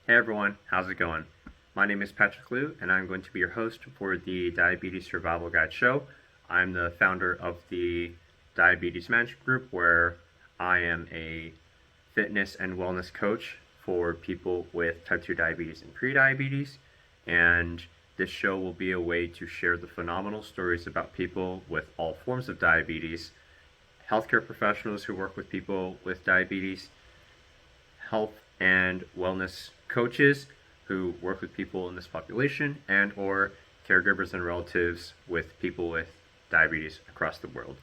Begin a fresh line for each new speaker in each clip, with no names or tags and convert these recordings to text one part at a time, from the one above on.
Hey everyone, how's it going? My name is Patrick Liu, and I'm going to be your host for the Diabetes Survival Guide show. I'm the founder of the Diabetes Management Group, where I am a fitness and wellness coach for people with type 2 diabetes and prediabetes. And this show will be a way to share the phenomenal stories about people with all forms of diabetes, healthcare professionals who work with people with diabetes, health and wellness coaches who work with people in this population, and or caregivers and relatives with people with diabetes across the world.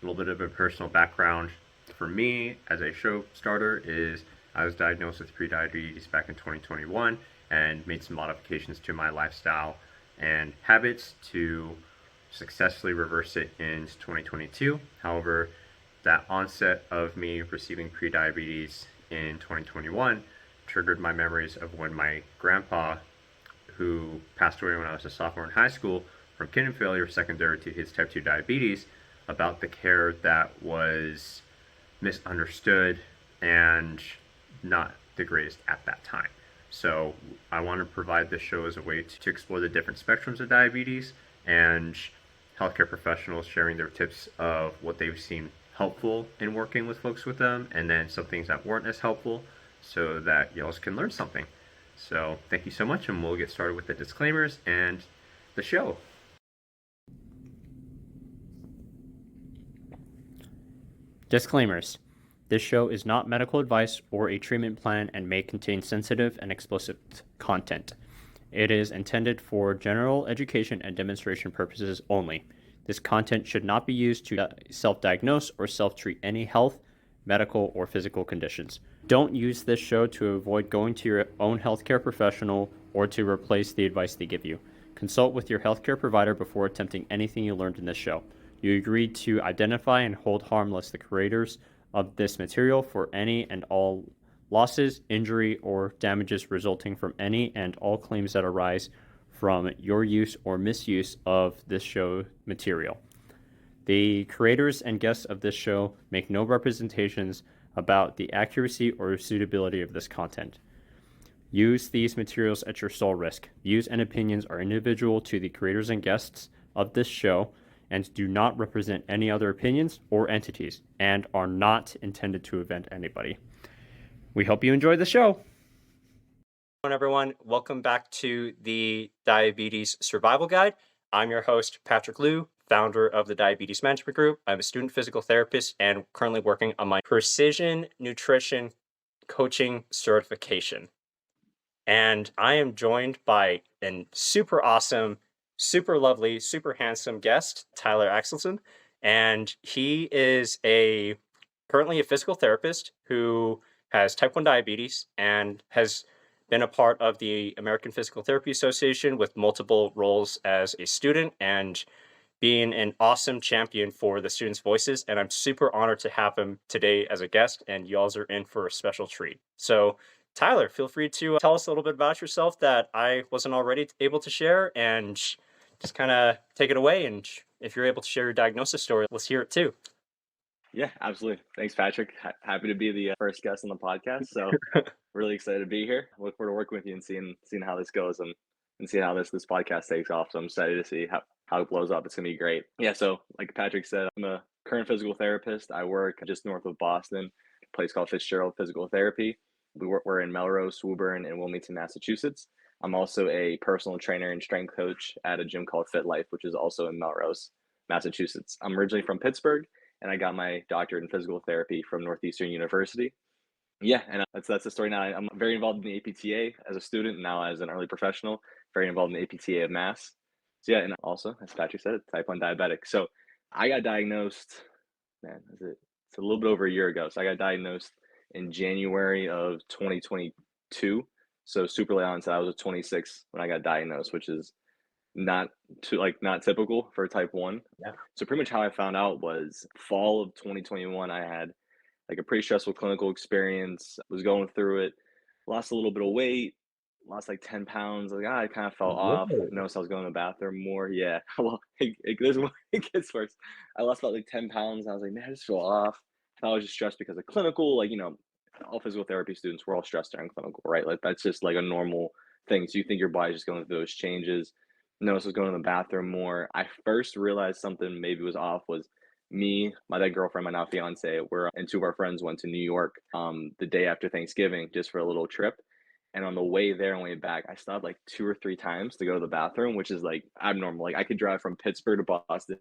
A little bit of a personal background for me as a show starter is I was diagnosed with prediabetes back in 2021 and made some modifications to my lifestyle and habits to successfully reverse it in 2022. However, that onset of me receiving prediabetes in 2021 triggered my memories of when my grandpa, who passed away when I was a sophomore in high school from kidney failure secondary to his type 2 diabetes, about the care that was misunderstood and not the greatest at that time. So I want to provide this show as a way to explore the different spectrums of diabetes and healthcare professionals sharing their tips of what they've seen helpful in working with folks with them, and then some things that weren't as helpful so that y'all can learn something. So thank you so much, and we'll get started with the disclaimers and the show.
Disclaimers. This show is not medical advice or a treatment plan and may contain sensitive and explicit content. It is intended for general education and demonstration purposes only. This content should not be used to self-diagnose or self-treat any health, medical, or physical conditions. Don't use this show to avoid going to your own healthcare professional or to replace the advice they give you. Consult with your healthcare provider before attempting anything you learned in this show. You agreed to identify and hold harmless the creators of this material for any and all losses, injury, or damages resulting from any and all claims that arise from your use or misuse of this show material. The creators and guests of this show make no representations about the accuracy or suitability of this content. Use these materials at your sole risk. Views and opinions are individual to the creators and guests of this show and do not represent any other opinions or entities and are not intended to offend anybody. We hope you enjoy the show. Hello, everyone. Welcome back to the Diabetes Survival Guide. I'm your host, Patrick Liu, founder of the Diabetes Management Group. I'm a student physical therapist and currently working on my precision nutrition coaching certification. And I am joined by a super awesome, super lovely, super handsome guest, Tyler Axelson. And he is currently a physical therapist who has type 1 diabetes and has been a part of the American Physical Therapy Association with multiple roles as a student and being an awesome champion for the students' voices. And I'm super honored to have him today as a guest, and y'all are in for a special treat. So Tyler, feel free to tell us a little bit about yourself that I wasn't already able to share, and just kind of take it away. And if you're able to share your diagnosis story, let's hear it too.
Yeah, absolutely. Thanks, Patrick. Happy to be the first guest on the podcast. So really excited to be here. Look forward to working with you and seeing how this goes and seeing how this podcast takes off. So I'm excited to see how it blows up. It's gonna be great. Yeah. So like Patrick said, I'm a current physical therapist. I work just north of Boston, a place called Fitzgerald Physical Therapy. We're in Melrose, Woburn, and Wilmington, Massachusetts. I'm also a personal trainer and strength coach at a gym called Fit Life, which is also in Melrose, Massachusetts. I'm originally from Pittsburgh, and I got my doctorate in physical therapy from Northeastern University. Yeah, and that's the story now. I'm very involved in the APTA as a student, and now as an early professional, very involved in the APTA of Mass. So yeah, and also, as Patrick said, type 1 diabetic. So I got diagnosed, it's a little bit over a year ago. So I got diagnosed in January of 2022. So super late onset. I was 26 when I got diagnosed, which is not typical for type 1.
Yeah.
So pretty much how I found out was fall of 2021. I had like a pretty stressful clinical experience, was going through it, lost a little bit of weight, lost like 10 pounds. Like I kind of fell off. Noticed I was going to the bathroom more. Yeah. Well, it gets worse. I lost about like 10 pounds. I was like, man, I just feel off. I was just stressed because of clinical, all physical therapy students, we're all stressed during clinical, right? Like that's just like a normal thing. So you think your body's just going through those changes. Notice I was going to the bathroom more. I first realized something maybe was off was me, my then girlfriend, my now fiance, and two of our friends went to New York the day after Thanksgiving just for a little trip. And on the way there and way back, I stopped like 2 or 3 times to go to the bathroom, which is like abnormal. Like I could drive from Pittsburgh to Boston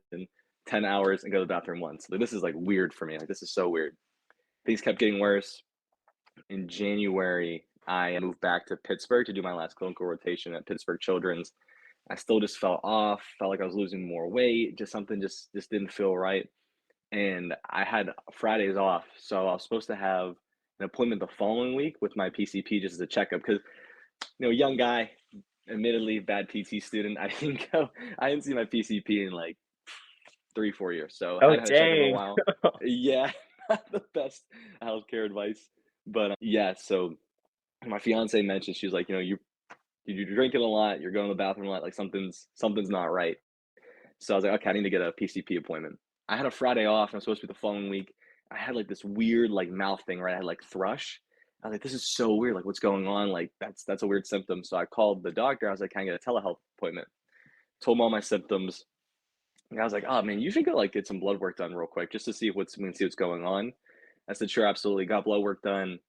10 hours and go to the bathroom once. Like this is like weird for me. Like this is so weird. Things kept getting worse. In January, I moved back to Pittsburgh to do my last clinical rotation at Pittsburgh Children's. I still just felt off, felt like I was losing more weight, just something just didn't feel right. And I had Fridays off, so I was supposed to have an appointment the following week with my PCP just as a checkup because young guy, admittedly bad PT student. I didn't see my PCP in like 3-4 years, so I
Oh,
hadn't had a checkup in a
dang.
while. Yeah, not the best healthcare advice, but yeah. So my fiance mentioned, she was like, you're drinking a lot, you're going to the bathroom a lot, like something's not right. So I was like, okay, I need to get a PCP appointment. I had a Friday off, and I'm supposed to be the following week. I had like this weird like mouth thing, right? I had like thrush. I was like, this is so weird. Like, what's going on? Like, that's a weird symptom. So I called the doctor. I was like, can I get a telehealth appointment? Told him all my symptoms. And I was like, oh man, you should go like get some blood work done real quick just to see what's going on. I said, sure, absolutely. Got blood work done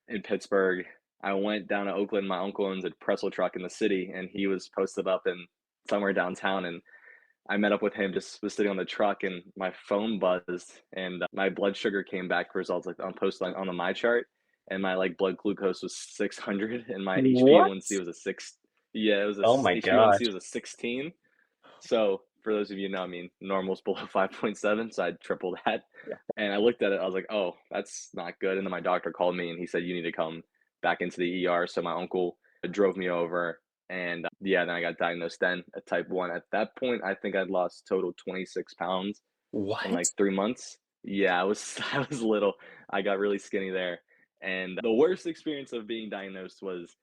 in Pittsburgh. I went down to Oakland. My uncle owns a pretzel truck in the city, and he was posted up in somewhere downtown. And I met up with him, just was sitting on the truck, and my phone buzzed, and my blood sugar came back results like on post on the my chart, and my like blood glucose was 600, and my
What?
HbA1c was a six. Yeah, it was a
Oh my
HbA1c
gosh.
was a 16. So for those of you who know, I mean, normal's below 5.7, so I tripled that.
Yeah.
And I looked at it, I was like, oh, that's not good. And then my doctor called me and he said, you need to come back into the ER. So my uncle drove me over. And yeah, then I got diagnosed then at type 1. At that point, I think I'd lost total 26 pounds in like
What?
3 months. Yeah, I was little. I got really skinny there. And the worst experience of being diagnosed was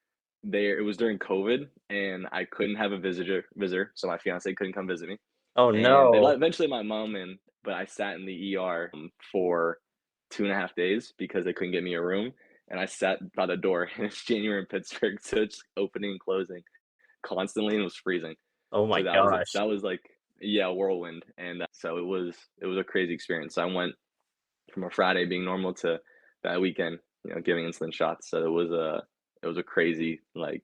it was during COVID and I couldn't have a visitor, so my fiance couldn't come visit me.
Oh
And they let
no.
eventually my mom in, but I sat in the ER for 2.5 days because they couldn't get me a room. And I sat by the door, and it's January in Pittsburgh, so it's opening and closing constantly, and it was freezing.
Oh
So
my
that was it.
gosh.
That was like, yeah, whirlwind. And so it was a crazy experience. I went from a Friday being normal to that weekend, giving insulin shots. So it was a crazy like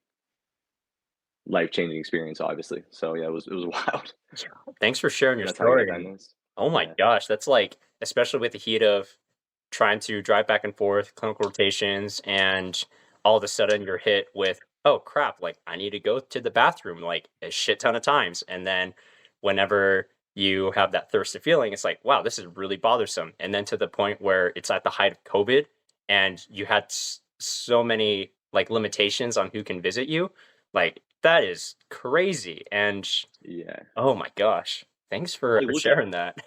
life changing experience, obviously. So yeah, it was wild.
Yeah. Thanks for sharing your
That's how I got
story.
diagnosed.
Oh my
Yeah.
gosh, that's like, especially with the heat of trying to drive back and forth, clinical rotations, and all of a sudden you're hit with, oh crap, like I need to go to the bathroom like a shit ton of times. And then whenever you have that thirsty feeling, it's like, wow, this is really bothersome. And then to the point where it's at the height of COVID and you had so many like limitations on who can visit you, like that is crazy. And
Yeah.
oh my gosh, thanks for
Like looking
sharing that.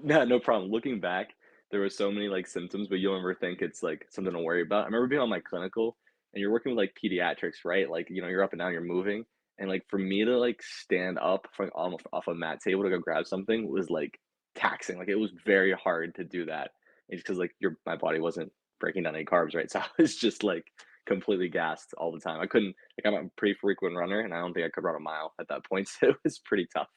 Yeah, no problem. Looking back, there were so many like symptoms, but you'll never think it's like something to worry about. I remember being on my clinical and you're working with like pediatrics, right? Like, you're up and down, you're moving. And like for me to like stand up from almost off a mat table to go grab something was like taxing. Like it was very hard to do that. It's because like my body wasn't breaking down any carbs, right? So I was just like completely gassed all the time. I couldn't like I'm a pretty frequent runner and I don't think I could run a mile at that point. So it was pretty tough.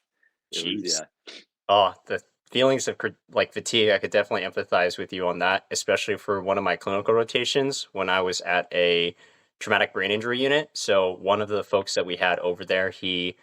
It was
Jeez.
yeah.
Oh, the feelings of like fatigue, I could definitely empathize with you on that, especially for one of my clinical rotations when I was at a traumatic brain injury unit. So one of the folks that we had over there, he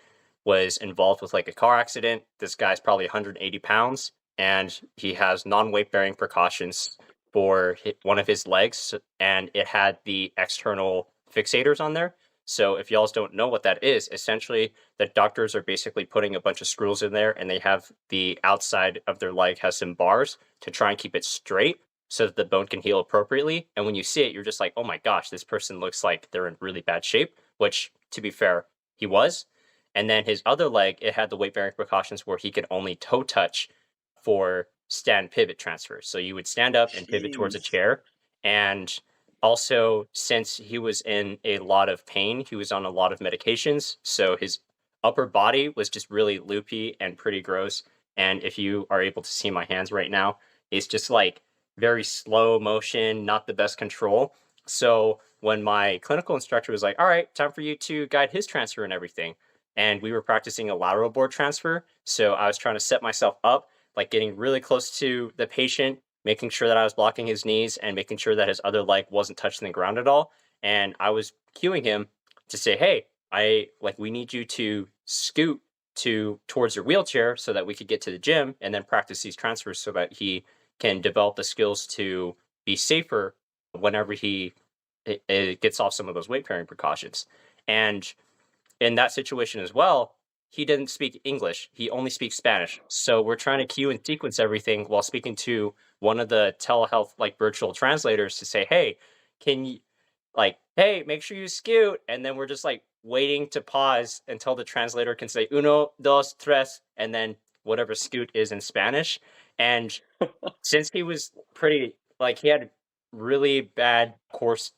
was involved with like a car accident. This guy's probably 180 pounds, and he has non-weight bearing precautions for one of his legs, and it had the external fixators on there. So if y'all don't know what that is, essentially the doctors are basically putting a bunch of screws in there and they have the outside of their leg has some bars to try and keep it straight so that the bone can heal appropriately. And when you see it, you're just like, oh my gosh, this person looks like they're in really bad shape, which to be fair, he was. And then his other leg, it had the weight bearing precautions where he could only toe touch for stand pivot transfers. So you would stand up and pivot towards a
Jeez.
chair. And also, since he was in a lot of pain, he was on a lot of medications. So his upper body was just really loopy and pretty gross. And if you are able to see my hands right now, it's just like very slow motion, not the best control. So when my clinical instructor was like, all right, time for you to guide his transfer and everything, and we were practicing a lateral board transfer. So I was trying to set myself up, like getting really close to the patient, making sure that I was blocking his knees and making sure that his other leg wasn't touching the ground at all. And I was cueing him to say, hey, we need you to scoot towards your wheelchair so that we could get to the gym and then practice these transfers so that he can develop the skills to be safer whenever it gets off some of those weight bearing precautions. And in that situation as well, he didn't speak English. He only speaks Spanish. So we're trying to cue and sequence everything while speaking to one of the telehealth like virtual translators to say, hey, can you hey, make sure you scoot. And then we're just like waiting to pause until the translator can say uno, dos, tres, and then whatever scoot is in Spanish. And since he was he had really bad course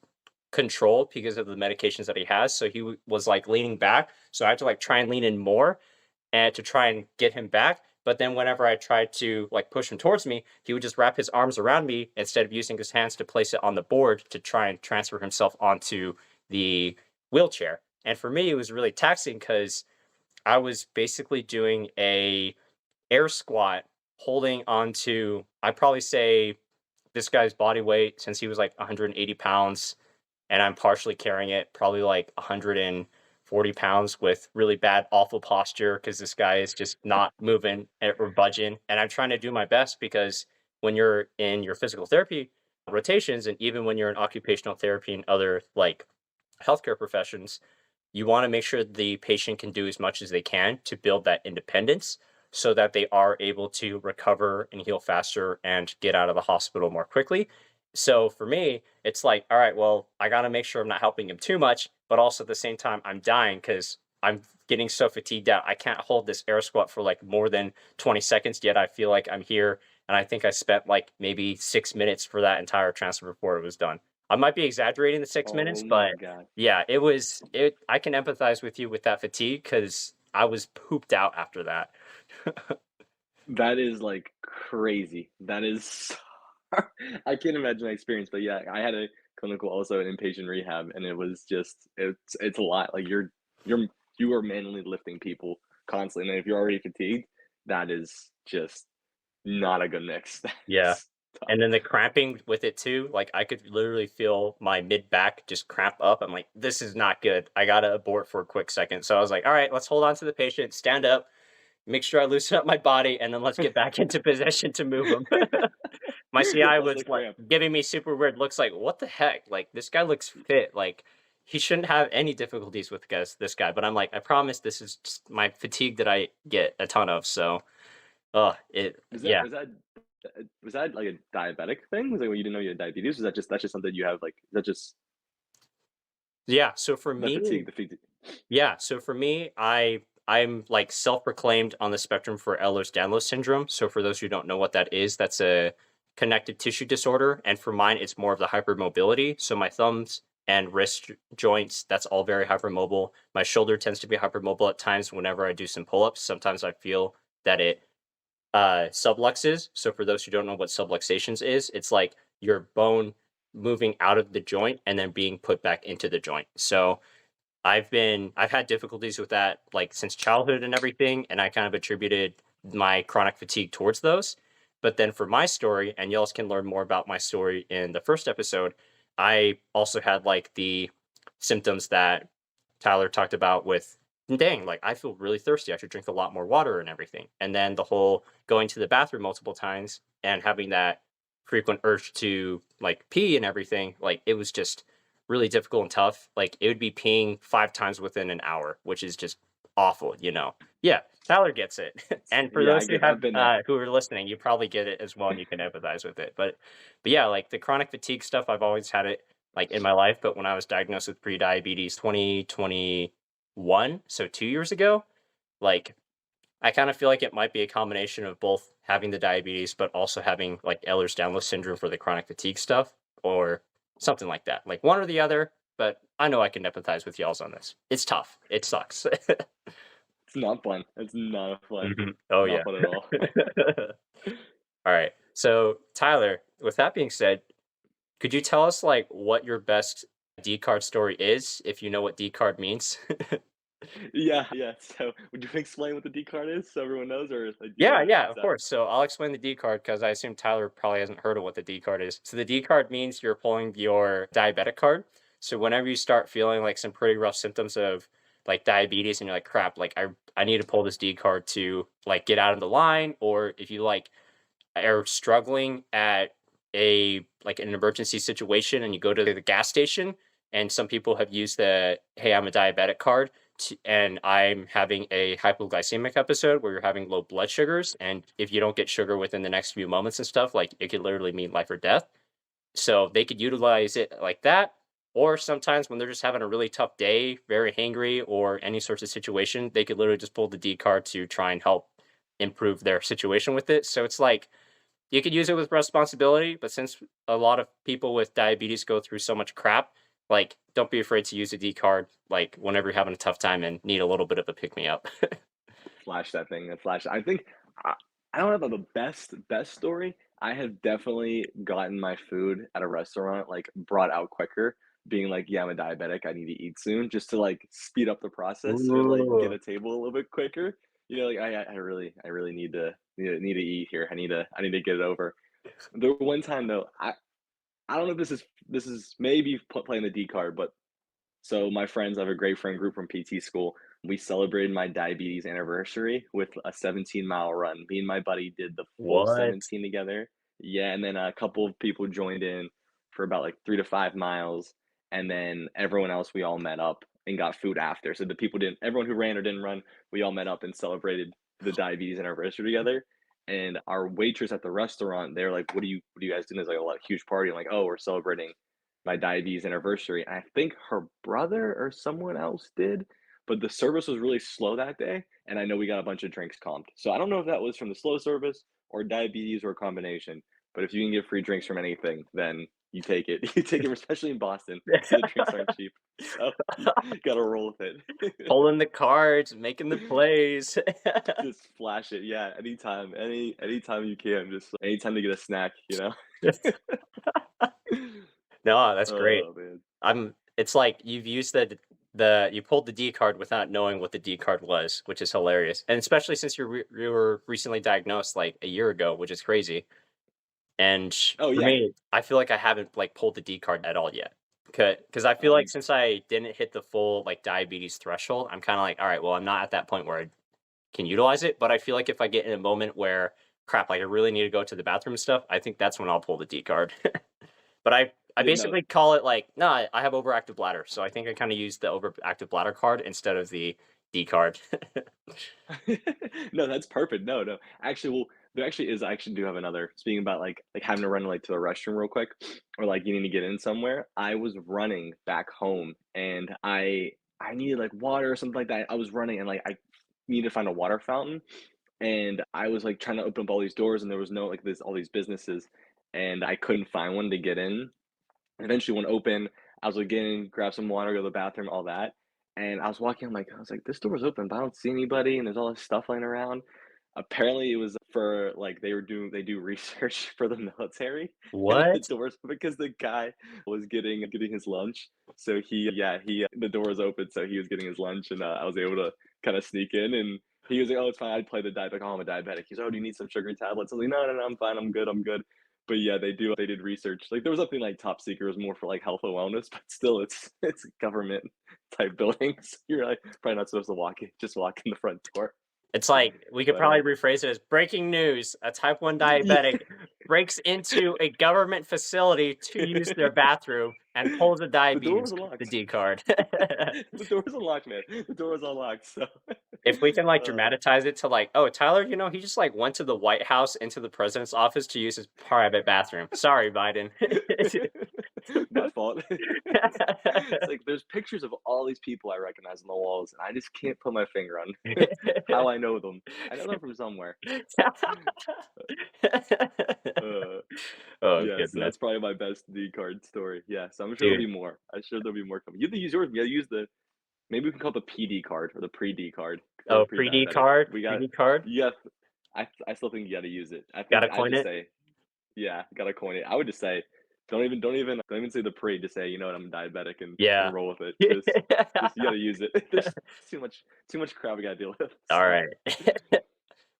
control because of the medications that he has. So he was like leaning back. So I had to like try and lean in more and to try and get him back. But then whenever I tried to like push him towards me, he would just wrap his arms around me instead of using his hands to place it on the board to try and transfer himself onto the wheelchair. And for me, it was really taxing because I was basically doing a air squat holding onto, I'd probably say this guy's body weight, since he was like 180 pounds, and I'm partially carrying it, probably like 140 pounds with really bad, awful posture because this guy is just not moving or budging. And I'm trying to do my best because when you're in your physical therapy rotations, and even when you're in occupational therapy and other like healthcare professions, you want to make sure the patient can do as much as they can to build that independence so that they are able to recover and heal faster and get out of the hospital more quickly. So for me, it's like, all right, well, I got to make sure I'm not helping him too much, but also at the same time, I'm dying because I'm getting so fatigued out. I can't hold this air squat for like more than 20 seconds, yet I feel like I'm here. And I think I spent like maybe 6 minutes for that entire transfer before it was done. I might be exaggerating the 6 minutes,
Oh my
but
God.
yeah, I can empathize with you with that fatigue because I was pooped out after that.
That is like crazy. That is I can't imagine my experience, but yeah, I had a clinical also in inpatient rehab, and it was just it's a lot. Like you're you are manually lifting people constantly, and if you're already fatigued, that is just not a good mix.
Yeah.
That's tough.
And then the cramping with it too, like I could literally feel my mid back just cramp up. I'm like, this is not good. I gotta abort for a quick second. So I was like, all right, let's hold on to the patient, stand up, make sure I loosen up my body, and then let's get back into position to move him. My CI
Plus the
was like
cramp.
giving me super weird looks like, what the heck? Like this guy looks fit. Like he shouldn't have any difficulties with this guy. But I'm like, I promise this is just my fatigue that I get a ton of. So
Was that
yeah.
was that like a diabetic thing? Was like when you didn't know you had diabetes? Was that just that's just something you have like is that just
Yeah. So for
the
me,
fatigue, the fatigue?
Yeah, so for me, I'm like self-proclaimed on the spectrum for Ehlers-Danlos syndrome. So for those who don't know what that is, that's a connective tissue disorder, and for mine, it's more of the hypermobility. So my thumbs and wrist joints, that's all very hypermobile. My shoulder tends to be hypermobile at times whenever I do some pull-ups. Sometimes I feel that it subluxes. So for those who don't know what subluxations is, it's like your bone moving out of the joint and then being put back into the joint. So I've had difficulties with that like since childhood and everything, and I kind of attributed my chronic fatigue towards those. But then for my story, and y'all can learn more about my story in the first episode, I also had like the symptoms that Tyler talked about with dang, like I feel really thirsty. I should drink a lot more water and everything. And then the whole going to the bathroom multiple times and having that frequent urge to like pee and everything, like it was just really difficult and tough. Like it would be peeing 5 times within an hour, which is just awful, you know. Yeah, Tyler gets it. And for
Yeah,
those who
I've been there.
who are listening, you probably get it as well and you can empathize with it. But yeah, like the chronic fatigue stuff, I've always had it like in my life, but when I was diagnosed with prediabetes 2021, so 2 years ago, like I kind of feel like it might be a combination of both having the diabetes, but also having like Ehlers-Danlos syndrome for the chronic fatigue stuff, or something like that. Like one or the other. But I know I can empathize with y'all's on this. It's tough. It sucks.
It's not fun. It's not fun.
Oh
Not
yeah.
fun at all.
All right. So, Tyler, with that being said, could you tell us like what your best D card story is, if you know what D card means?
Yeah, yeah. So, would you explain what the D card is so everyone knows, or like, do you
Yeah,
know
yeah,
is
of
that
course. So I'll explain the D card because I assume Tyler probably hasn't heard of what the D card is. So the D card means you're pulling your diabetic card. So whenever you start feeling like some pretty rough symptoms of like diabetes and you're like, crap, like I need to pull this D card to like get out of the line, or if you like are struggling at a like an emergency situation and you go to the gas station, and some people have used the hey, I'm a diabetic card and I'm having a hypoglycemic episode where you're having low blood sugars, and if you don't get sugar within the next few moments and stuff, like it could literally mean life or death. So they could utilize it like that. Or sometimes when they're just having a really tough day, very hangry, or any sorts of situation, they could literally just pull the D card to try and help improve their situation with it. So it's like you could use it with responsibility, but since a lot of people with diabetes go through so much crap, like don't be afraid to use a D card like whenever you're having a tough time and need a little bit of a pick me up.
flash that thing and flash? I think I, I don't have the best story. I have definitely gotten my food at a restaurant like brought out quicker, being like, yeah, I'm a diabetic. I need to eat soon, just to like speed up the process or like get
Ooh.
a table a little bit quicker. You know, like I really need to eat here. I need to get it over. The one time though, I don't know if this is maybe playing the D card, but so my friends, I have a great friend group from PT school. We celebrated my diabetes anniversary with a 17-mile run. Me and my buddy did the full
What?
17 together. Yeah, and then a couple of people joined in for about like 3 to 5 miles, and then everyone else we all met up and got food after. So the people didn't, everyone who ran or didn't run, we all met up and celebrated the diabetes anniversary together. And our waitress at the restaurant, they're like, "What do you guys do?" There's like a huge party. I'm like, "Oh, we're celebrating my diabetes anniversary." And I think her brother or someone else did, but the service was really slow that day. And I know we got a bunch of drinks comped. So I don't know if that was from the slow service or diabetes or a combination. But if you can get free drinks from anything, then you take it. You take it, especially in Boston. So the drinks aren't cheap. So you gotta roll with it.
Pulling the cards, making the plays.
Just flash it. Yeah, anytime. Anytime you can. Just anytime to get a snack, you know?
No, that's great.
Oh man.
It's like you've used the you pulled the D card without knowing what the D card was, which is hilarious. And especially since you were recently diagnosed like a year ago, which is crazy. And
Oh
for
yeah.
me, I feel like I haven't like pulled the D card at all yet. Because I feel like
Um
since I didn't hit the full like diabetes threshold, I'm kind of like, all right, well, I'm not at that point where I can utilize it. But I feel like if I get in a moment where crap, like I really need to go to the bathroom and stuff, I think that's when I'll pull the D card. But I
yeah, no,
basically call it like, no, I have overactive bladder, so I think I kind of use the overactive bladder card instead of the D card.
no, that's perfect. No, no. Actually, well, there actually is. I actually do have another. Speaking about like having to run like to the restroom real quick, or like you need to get in somewhere. I was running back home, and I needed like water or something like that. I was running, and like I needed to find a water fountain, and I was like trying to open up all these doors, and there was no like this all these businesses, and I couldn't find one to get in. Eventually, one open. I was like getting grab some water, go to the bathroom, all that. And I was walking. I was like, this door's open, but I don't see anybody, and there's all this stuff laying around. Apparently, it was for like they do research for the military, and the
What?
doors because the guy was getting his lunch. So he the door was open, so he was getting his lunch, and I was able to kind of sneak in, and he was like, "Oh, it's fine. I'd play the diabetic. Oh, I'm a diabetic." He's, "Oh, do you need some sugar tablets?" I was like, "No, no, no, I'm fine. I'm good. I'm good." But yeah, they did research. Like there was nothing like top secret. It was more for like health and wellness, but still, it's government type buildings. You're like probably not supposed to just walk in the front door.
It's like we could
But
probably rephrase it as breaking news: a type 1
yeah,
diabetic breaks into a government facility to use their bathroom and pulls a
the door was
diabetes the
unlocked.
D card.
The door was unlocked, man. The door was unlocked. So,
If we can like
uh,
dramatize it to like, oh, Tyler, he just like went to the White House into the president's office to use his private bathroom. Sorry, Biden.
my fault. It's like there's pictures of all these people I recognize on the walls, and I just can't put my finger on how I know them. I know them from somewhere. Uh,
Oh
yeah, so
goodness,
that's probably my best D card story. Yeah, so I'm sure there'll
dude.
be more. I'm sure there'll be more coming. You have to use yours. You gotta use the maybe we can call it the PD card or the pre-D card for the
Oh, pre-D
pre-diabetic.
card,
We got
pre-D card.
yeah. I still think you got to use it. I think
Gotta
I
coin
just
it.
say Yeah, gotta coin it. I would just say, don't even say the pre. Just say, you know what, I'm diabetic
Yeah.
and roll with it. Just you gotta use it. There's too much crap we gotta deal with.
All
So
right.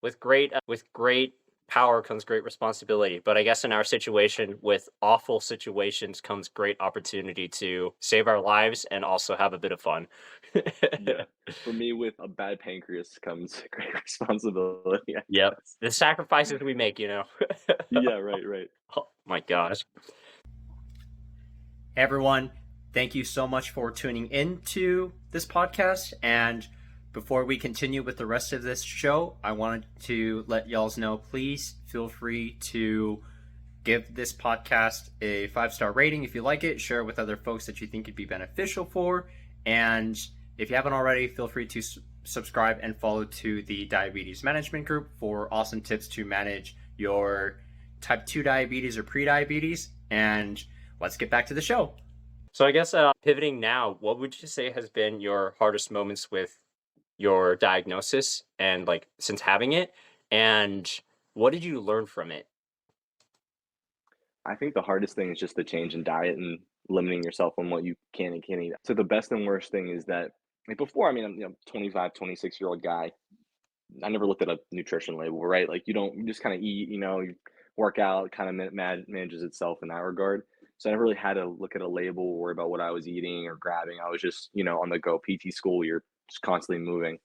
With great power comes great responsibility. But I guess in our situation, with awful situations comes great opportunity to save our lives and also have a bit of fun.
yeah, for me with a bad pancreas comes great responsibility, I
Yep.
guess.
The sacrifices we make, you know.
Yeah, right, right.
Oh my gosh. Hey everyone, thank you so much for tuning into this podcast. And before we continue with the rest of this show, I wanted to let y'all know, please feel free to give this podcast a 5-star rating if you like it, share it with other folks that you think it'd be beneficial for. And if you haven't already, feel free to subscribe and follow to the Diabetes Management Group for awesome tips to manage your type 2 diabetes or prediabetes. And let's get back to the show. So I guess pivoting now, what would you say has been your hardest moments with your diagnosis and like since having it? And what did you learn from it?
I think the hardest thing is just the change in diet and limiting yourself on what you can and can't eat. So the best and worst thing is that like before, I mean, I'm 25, 26-year-old guy. I never looked at a nutrition label, right? Like you just kind of eat, you work out, kind of manages itself in that regard. So I never really had to look at a label or worry about what I was eating or grabbing. I was just, on the go. PT school, you're just constantly moving.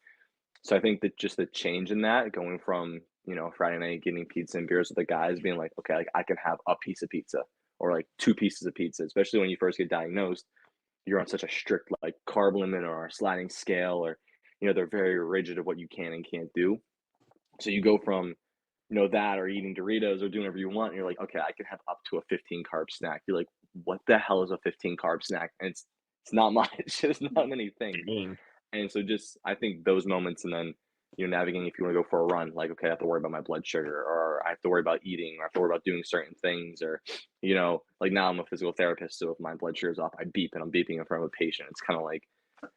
So I think that just the change in that, going from, Friday night getting pizza and beers with the guys, being like, okay, like I can have a piece of pizza or like two pieces of pizza, especially when you first get diagnosed, you're on such a strict like carb limit or a sliding scale, or, they're very rigid of what you can and can't do. So you go from, that or eating Doritos or doing whatever you want. And you're like, okay, I can have up to a 15 carb snack. You're like, what the hell is a 15 carb snack? And it's not much. It's not many things.
Dang.
And so just I think those moments and then, navigating if you want to go for a run, like, okay, I have to worry about my blood sugar or I have to worry about eating or I have to worry about doing certain things or, like now I'm a physical therapist. So if my blood sugar is off, I beep and I'm beeping in front of a patient. It's kind of like,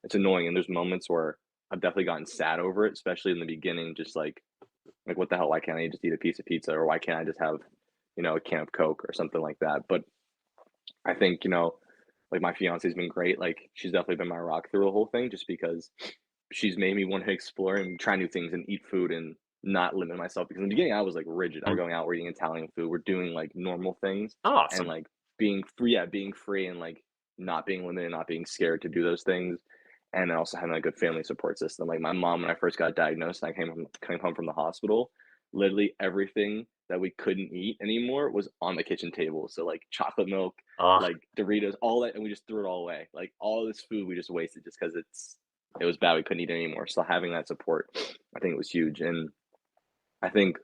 it's annoying. And there's moments where I've definitely gotten sad over it, especially in the beginning, just like what the hell, why can't I just eat a piece of pizza or why can't I just have, a can of Coke or something like that. But I think, like my fiance's been great. Like she's definitely been my rock through the whole thing just because she's made me want to explore and try new things and eat food and not limit myself. Because in the beginning I was like rigid. I was going out, we're eating Italian food, we're doing like normal things and
Awesome.
like being free and like not being limited, not being scared to do those things. And then also having a good family support system. Like my mom, when I first got diagnosed, and I came home from the hospital, literally everything that we couldn't eat anymore was on the kitchen table. So like chocolate milk,
Uh,
like Doritos, all that, and we just threw it all away. Like all this food we just wasted just because it was bad. We couldn't eat it anymore. So having that support, I think it was huge. And I think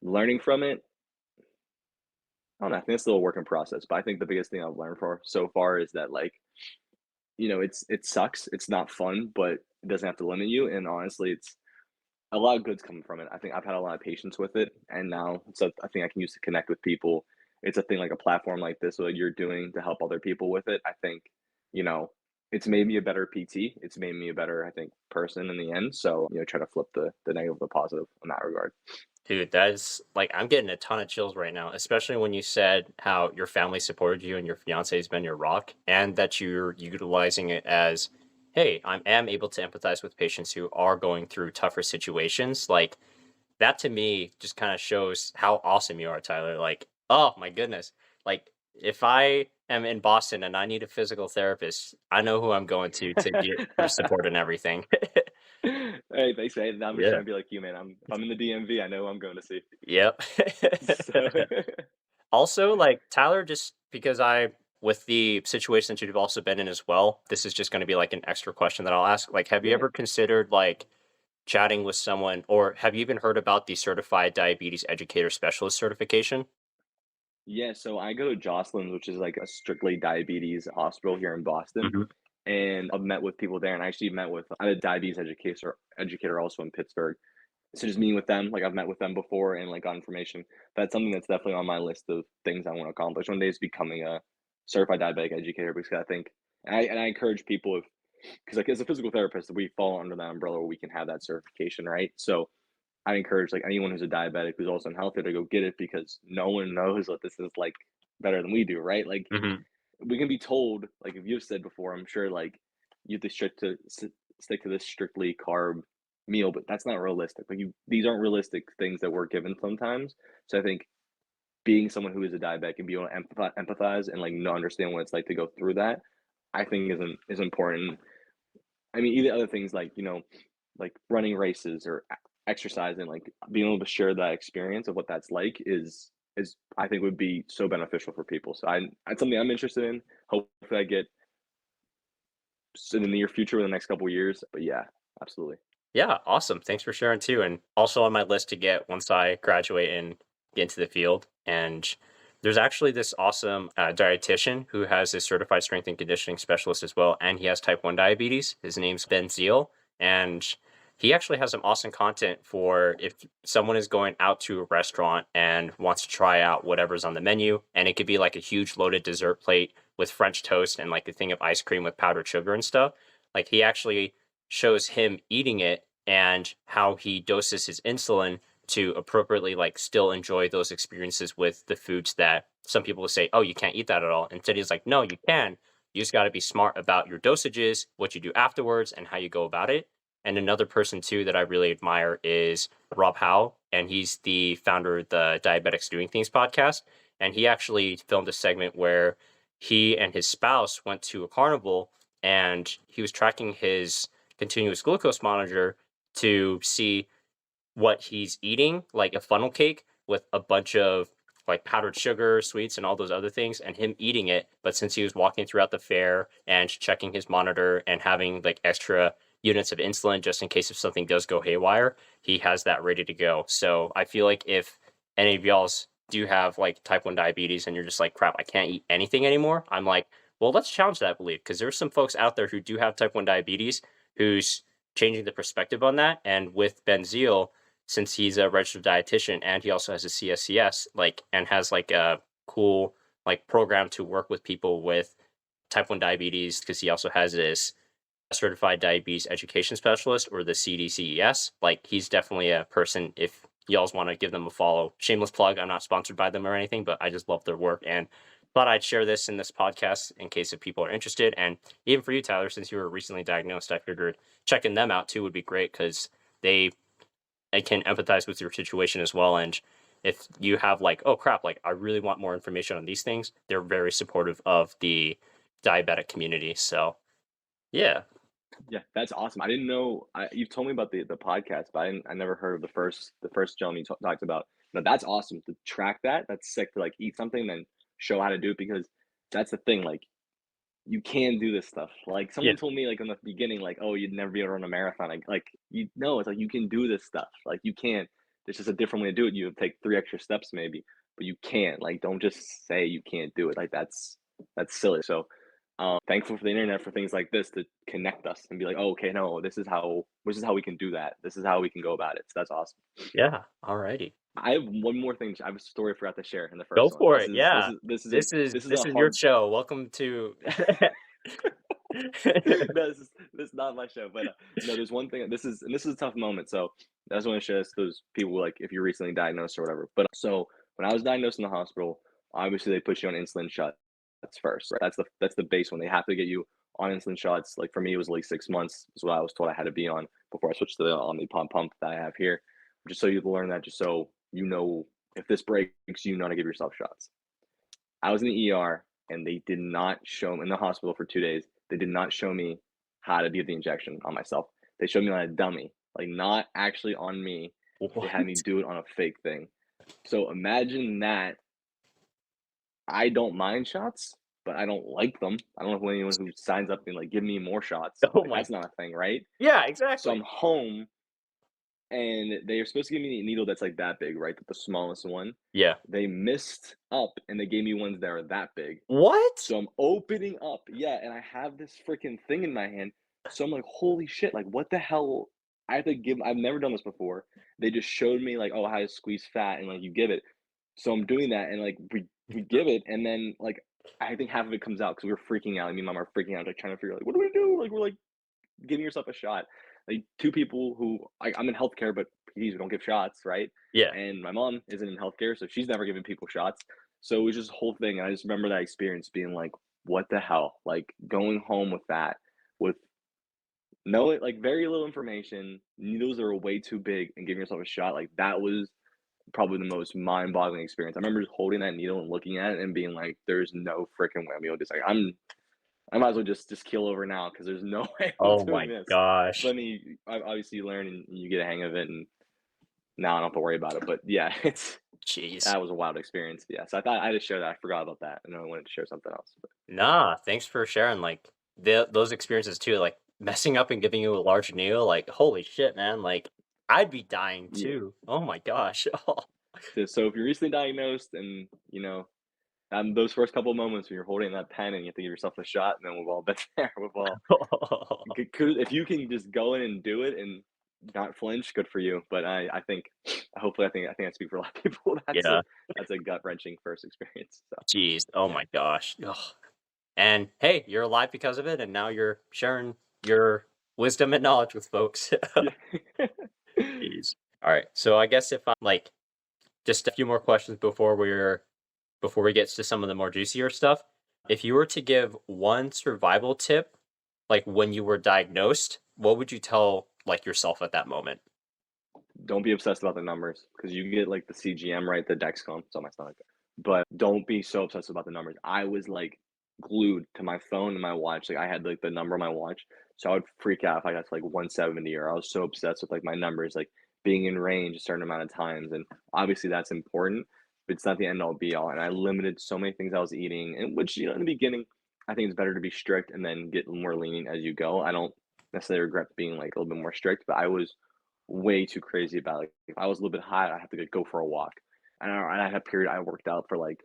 learning from it, I don't know, I think it's still a work in process. But I think the biggest thing I've learned for so far is that like, it sucks. It's not fun, but it doesn't have to limit you. And honestly, it's a lot of goods coming from it. I think I've had a lot of patience with it, and now so I think I can use to connect with people. It's a thing like a platform like this, what you're doing to help other people with it. I think, you know, it's made me a better PT. It's made me a better, I think, person in the end. So, try to flip the negative to the positive in that regard.
dude, that is like I'm getting a ton of chills right now, especially when you said how your family supported you and your fiance has been your rock, and that you're utilizing it as, hey, I am able to empathize with patients who are going through tougher situations. Like that to me just kind of shows how awesome you are, Tyler. Like, oh my goodness. Like if I am in Boston and I need a physical therapist, I know who I'm going to get for support and everything.
Hey, thanks, man. I'm just
Yeah.
trying to be like you, man. If I'm in the DMV, I know who I'm going to see.
Yep.
So
Also, like Tyler, just because with the situation that you've also been in as well, this is just going to be like an extra question that I'll ask. Like, have you
yeah.
ever considered like chatting with someone, or have you even heard about the Certified Diabetes Educator Specialist certification?
Yeah, so I go to Jocelyn's, which is like a strictly diabetes hospital here in Boston.
Mhm.
And I've met with people there, and I actually met with I had a diabetes educator also in Pittsburgh. So just meeting with them, like I've met with them before and like got information. That's something that's definitely on my list of things I want to accomplish one day is becoming a certified diabetic educator because I think and I encourage people because like as a physical therapist, we fall under that umbrella where we can have that certification, right? So I encourage like anyone who's a diabetic who's also unhealthy to go get it because no one knows what this is like better than we do, right? Like
Hmm.
we can be told, like if you've said before, I'm sure like you have to stick to this strictly carb meal, but that's not realistic. Like these aren't realistic things that we're given sometimes. So I think being someone who is a diabetic and be able to empathize and like not understand what it's like to go through that, I think is important. I mean, even other things like like running races or exercising, like being able to share that experience of what that's like is I think would be so beneficial for people. So that's something I'm interested in. Hopefully, I get in the near future in the next couple of years. But yeah, absolutely.
Yeah, awesome. Thanks for sharing too. And also on my list to get once I graduate and get into the field. And there's actually this awesome dietitian who has a certified strength and conditioning specialist as well. And he has type 1 diabetes. His name's Ben Zeal. And he actually has some awesome content for if someone is going out to a restaurant and wants to try out whatever's on the menu. And it could be like a huge loaded dessert plate with French toast and like a thing of ice cream with powdered sugar and stuff. Like he actually shows him eating it and how he doses his insulin to appropriately like still enjoy those experiences with the foods that some people will say, oh, you can't eat that at all. Instead, he's like, no, you can. You just got to be smart about your dosages, what you do afterwards, and how you go about it. And another person too that I really admire is Rob Howe, and he's the founder of the Diabetics Doing Things podcast. And he actually filmed a segment where he and his spouse went to a carnival and he was tracking his continuous glucose monitor to see what he's eating, like a funnel cake with a bunch of like powdered sugar, sweets, and all those other things, and him eating it. But since he was walking throughout the fair and checking his monitor and having like extra units of insulin just in case if something does go haywire, he has that ready to go. So I feel like if any of y'all's do have like type 1 diabetes and you're just like, crap, I can't eat anything anymore, I'm like, well, let's challenge that belief because there's some folks out there who do have type 1 diabetes who's changing the perspective on that. And with Ben Zeal, since he's a registered dietitian and he also has a CSCS, like, and has like a cool like program to work with people with type 1 diabetes because he also has this certified diabetes education specialist or the CDCES. Like he's definitely a person if y'all want to give them a follow. Shameless plug. I'm not sponsored by them or anything, but I just love their work and thought I'd share this in this podcast in case if people are interested. And even for you, Tyler, since you were recently diagnosed, I figured checking them out too would be great because they I can empathize with your situation as well. And if you have like, oh crap, like I really want more information on these things, they're very supportive of the diabetic community. So yeah.
Yeah, that's awesome. I didn't know. You've told me about the podcast, but I never heard of the first gentleman you talked about. No, that's awesome to track that. That's sick to like eat something, then show how to do it because that's the thing. Like you can do this stuff. Like
Yeah.
someone told me like in the beginning, like, oh, you'd never be able to run a marathon. Like you know, it's like you can do this stuff. Like you can. There's just a different way to do it. You take 3 extra steps maybe, but you can. Like don't just say you can't do it. Like that's silly. So thankful for the internet for things like this to connect us and be like, oh, okay, no, this is how we can do that. This is how we can go about it. So that's awesome.
Yeah. Alrighty. I
I have one more thing. I have a story I forgot to share in the
go
first one.
for
This
it.
is this
Yeah.
is this is a
This is
this is
this
a
is your
hard.
show. Welcome to
No, this is not my show, but no, there's one thing. This is a tough moment. So I just want to share this to those people like if you're recently diagnosed or whatever. But so when I was diagnosed in the hospital, obviously they put you on insulin shots first. Right? That's the base one. They have to get you on insulin shots. Like for me, it was like 6 months is what I was told I had to be on before I switched to the Omni pump that I have here. Just so you learn that, just so you know if this breaks, you know how to give yourself shots. I was in the ER and they did not show me in the hospital for 2 days. They did not show me how to do the injection on myself. They showed me on a dummy, like not actually on me. They
what?
had me do it on a fake thing. So imagine that. I don't mind shots, but I don't like them. I don't know anyone who signs up and like give me more shots.
Oh
Like
my.
that's not a thing, right?
Yeah,
So I'm
exactly.
home and they are supposed to give me a needle that's like that big, right? The smallest one.
Yeah.
They missed up and they gave me ones that are that big.
What?
So I'm opening up, yeah, and I have this freaking thing in my hand. So I'm like, holy shit, like what the hell? I have to give I've never done this before. They just showed me like, oh, how to squeeze fat and like you give it. So I'm doing that and like we give it and then like I think half of it comes out because we were freaking out. Me and mom are freaking out, like trying to figure like, what do we do? Like we're like giving yourself a shot. like two people who I'm in healthcare, but PDs don't give shots, right?
Yeah.
And my mom isn't in healthcare, so she's never given people shots. So it was just a whole thing. And I just remember that experience being like, what the hell? Like going home with that, with no like very little information, needles that were way too big, and giving yourself a shot. Like that was probably the most mind-boggling experience. I remember just holding that needle and looking at it and being like, "There's no freaking way I'm able to do this. Like, I might as well just keel over now because there's no way I'm
Oh
doing
my
this." But
gosh.
I mean, obviously you learn and you get a hang of it, and now I don't have to worry about it. But yeah, it's
Jeez.
that was a wild experience. Yeah, so I thought I had to share that. I forgot about that, and I wanted to share something else. But
Nah, thanks for sharing like those experiences too. Like messing up and giving you a large needle. Like holy shit, man. Like I'd be dying
yeah,
too. Oh my gosh.
so if you're recently diagnosed, and those first couple of moments when you're holding that pen and you have to give yourself a shot, and then we've all been there. We've all if you can just go in and do it and not flinch, good for you. But I think hopefully I think I speak for a lot of people.
Yeah.
That's a gut wrenching first experience. So
Jeez. Oh
yeah,
my gosh. Ugh. And hey, you're alive because of it, and now you're sharing your wisdom and knowledge with folks.
yeah.
Jeez. All right. So I guess if I like just a few more questions before we get to some of the more juicier stuff. If you were to give one survival tip, like when you were diagnosed, what would you tell like yourself at that moment?
Don't be obsessed about the numbers because you get like the CGM, right? The Dexcom. It's on my stomach. But don't be so obsessed about the numbers. I was like glued to my phone and my watch. Like I had like the number on my watch. So I would freak out if I got to like 170, or I was so obsessed with like my numbers, like being in range a certain amount of times. And obviously that's important, but it's not the end all be all. And I limited so many things I was eating, and which, in the beginning, I think it's better to be strict and then get more lenient as you go. I don't necessarily regret being like a little bit more strict, but I was way too crazy about, like, if I was a little bit high, I have to go for a walk. And I had a period I worked out for like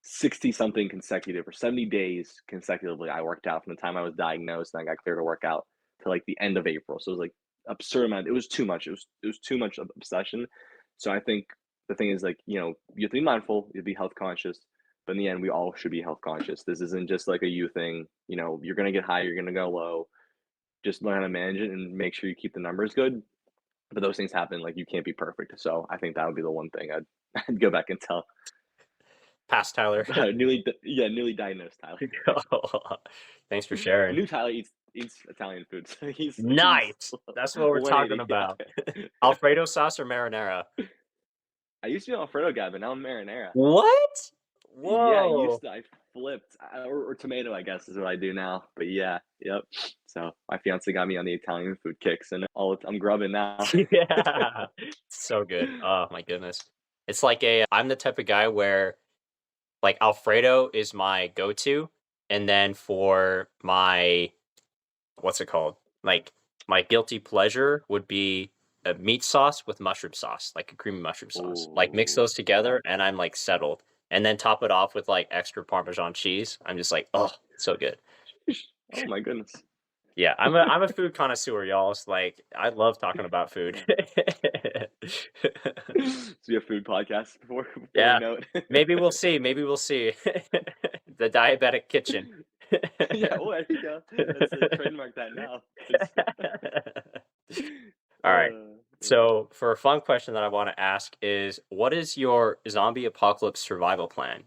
60 something consecutive or 70 days consecutively. I worked out from the time I was diagnosed and I got cleared to work out to like the end of April. So it was like absurd amount. It was too much. It was too much of obsession. So I think the thing is, like, you have to be mindful, you have to be health conscious, but in the end we all should be health conscious. This isn't just like a you thing. You're gonna get high, you're gonna go low. Just learn how to manage it and make sure you keep the numbers good, but those things happen. Like, you can't be perfect. So I think that would be the one thing I'd I'd go back and tell
Pass, Tyler.
newly diagnosed Tyler.
Thanks for sharing.
New Tyler eats Italian food, so he's
Nice. That's what we're talking
180.
about.
Yeah.
Alfredo sauce or marinara?
I used to be an Alfredo guy, but now I'm marinara.
What?
Yeah,
Whoa.
I flipped, or tomato, I guess, is what I do now. But yeah, yep. So my fiance got me on the Italian food kicks, and I'm grubbing now.
Yeah. So good. Oh my goodness. It's like I'm the type of guy where like Alfredo is my go-to, and then for my what's it called? Like my guilty pleasure would be a meat sauce with mushroom sauce, like a creamy mushroom sauce. Like mix
Oh,
those together
that's
and I'm like settled. And then top it off with like extra Parmesan cheese. I'm just like, oh, so good.
oh my goodness.
Yeah, I'm a food connoisseur, y'all. It's like I love talking about food.
So we have food podcasts before we
Yeah.
know it.
Maybe we'll see. Maybe we'll see. The diabetic kitchen.
Yeah, well, there you go. That's a trademark that now. Just
All right.
yeah.
So, for a fun question that I want to ask is, what is your zombie apocalypse survival plan?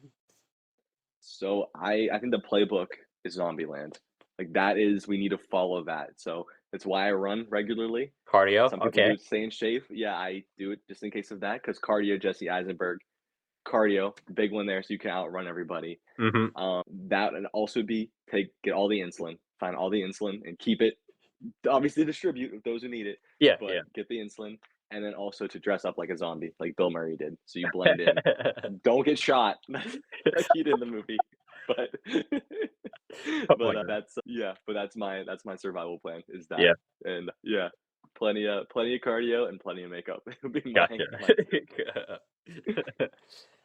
So I think the playbook is Zombieland. Like, that is, we need to follow that. So that's why I run regularly.
Cardio?
Some people do
Okay.
it to stay in shape. Yeah, I do it just in case of that, because cardio, Jesse Eisenberg, cardio, big one there, so you can outrun everybody.
Mm-hmm.
That, and also get all the insulin, find all the insulin and keep it, obviously distribute with those who need it,
Yeah,
but
yeah.
get the insulin, and then also to dress up like a zombie, like Bill Murray did. So you blend in. Don't get shot like he did in the movie, but
Oh my God.
but that's my survival plan, is that.
Yeah,
And yeah, plenty of cardio and plenty of makeup. It'll be
gotcha.
my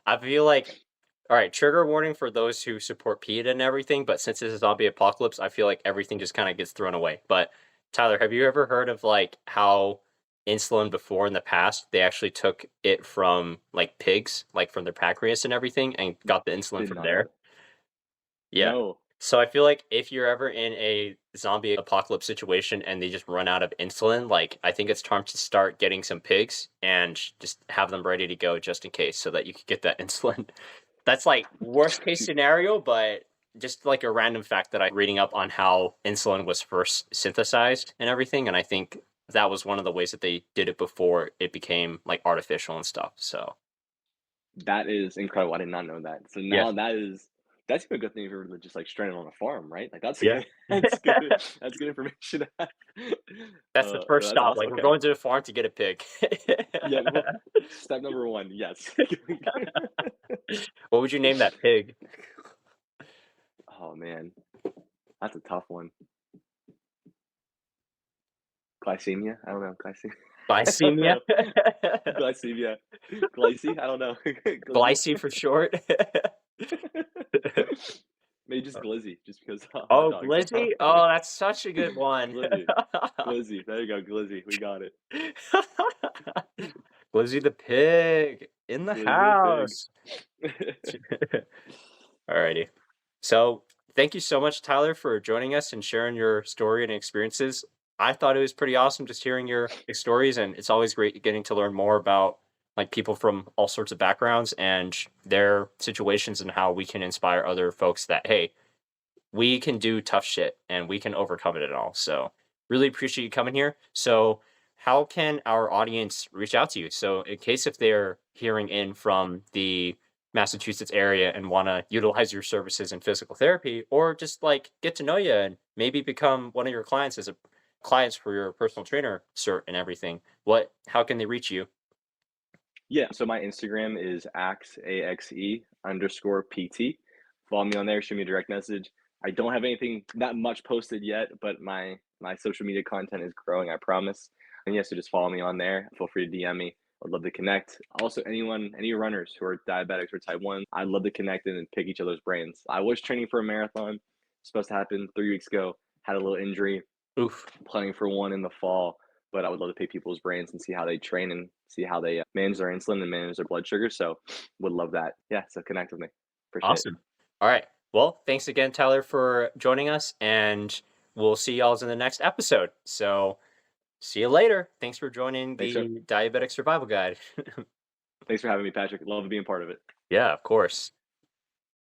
I feel like, all right, trigger warning for those who support PETA and everything, but since it's a zombie apocalypse, I feel like everything just kind of gets thrown away. But Tyler, have you ever heard of like how insulin before in the past, they actually took it from like pigs, like from their pancreas and everything, and got the insulin
did
from
not know
there?
that.
Yeah.
No.
So I feel like if you're ever in a zombie apocalypse situation and they just run out of insulin, like I think it's time to start getting some pigs and just have them ready to go just in case so that you could get that insulin. That's like worst case scenario, but just like a random fact that I'm reading up on how insulin was first synthesized and everything. And I think that was one of the ways that they did it before it became like artificial and stuff. So
That is incredible. I did not know that. So
yeah.
now that's even a good thing if you're just like stranded on a farm, right? Like that's
Yeah.
good. That's good. That's good information to have.
That's the first
That's
stop.
awesome.
Like we're
Okay.
going to the farm to get a pig.
Yeah. Well, step number one. Yes.
What would you name that pig?
Oh man, that's a tough one. Glycemia? I don't know. Glycemia. I don't
Glycemia?
know. Glycemia. Glycy? I don't know. Glizzy?
Glycy for short?
Maybe just glizzy, just because hot
Oh,
dogs.
Glizzy? Oh, that's such a good one.
Glizzy. Glizzy. There you go. Glizzy. We got it.
Glizzy the pig in the
Glizzy the
house. Alrighty. So thank you so much, Tyler, for joining us and sharing your story and experiences. I thought it was pretty awesome just hearing your stories, and it's always great getting to learn more about like people from all sorts of backgrounds and their situations and how we can inspire other folks that hey, we can do tough shit and we can overcome it all. So really appreciate you coming here. So how can our audience reach out to you? So in case if they're hearing in from the Massachusetts area and want to utilize your services in physical therapy or just like get to know you and maybe become one of your clients as a clients for your personal trainer cert and everything, how can they reach you?
Yeah, so my Instagram is axe_pt. Follow me on there, shoot me a direct message. I don't have anything that much posted yet, but my social media content is growing, I promise. And yeah, so just follow me on there. Feel free to DM me. I'd love to connect. Also, any runners who are diabetics or type 1, I'd love to connect and pick each other's brains. I was training for a marathon, supposed to happen 3 weeks ago, had a little injury,
Oof.
planning for one in the fall, but I would love to pick people's brains and see how they train and see how they manage their insulin and manage their blood sugar. So would love that. Yeah, so connect with me. Appreciate it.
Awesome. All right. Well, thanks again, Tyler, for joining us, and we'll see y'all in the next episode. So, see you later. Thanks for joining
Thanks for
the Diabetic Survival Guide.
thanks for having me, Patrick. Love being part of it.
Yeah, of course.